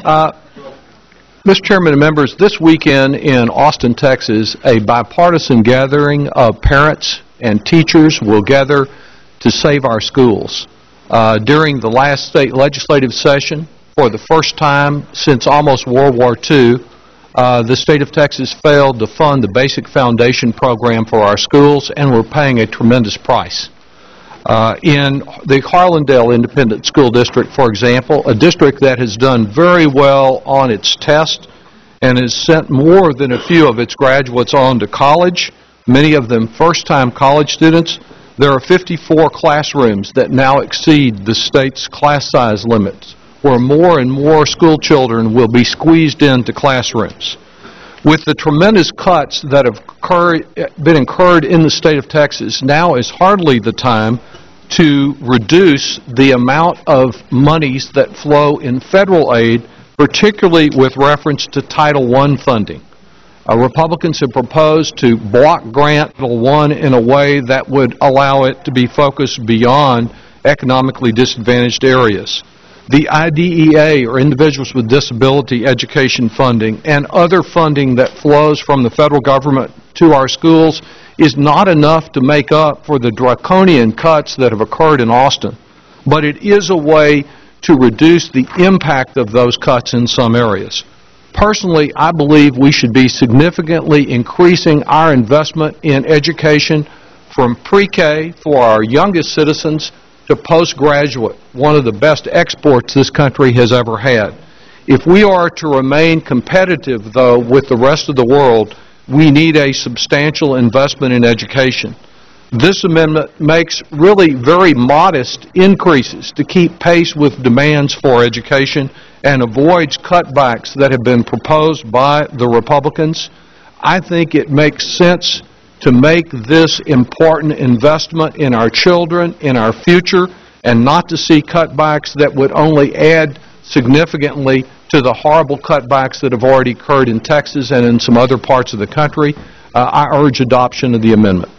Mr. Chairman and members, this weekend in Austin, Texas, a bipartisan gathering of parents and teachers will gather to save our schools. During the last state legislative session, for the first time since almost World War II, the state of Texas failed to fund the basic foundation program for our schools, and we're paying a tremendous price. In the Harlandale Independent School District, for example, a district that has done very well on its test and has sent more than a few of its graduates on to college, many of them first-time college students, there are 54 classrooms that now exceed the state's class size limits, where more and more school children will be squeezed into classrooms. With the tremendous cuts that have been incurred in the state of Texas, now is hardly the time to reduce the amount of monies that flow in federal aid, particularly with reference to Title I funding. Republicans have proposed to block grant Title I in a way that would allow it to be focused beyond economically disadvantaged areas. The IDEA, or Individuals with Disability Education Funding, and other funding that flows from the federal government to our schools is not enough to make up for the draconian cuts that have occurred in Austin. But it is a way to reduce the impact of those cuts in some areas. Personally, I believe we should be significantly increasing our investment in education from pre-K for our youngest citizens to postgraduate, one of the best exports this country has ever had. If we are to remain competitive, though, with the rest of the world, we need a substantial investment in education. This amendment makes really very modest increases to keep pace with demands for education and avoids cutbacks that have been proposed by the Republicans. I think it makes sense to make this important investment in our children, in our future, and not to see cutbacks that would only add significantly to the horrible cutbacks that have already occurred in Texas and in some other parts of the country. I urge adoption of the amendment.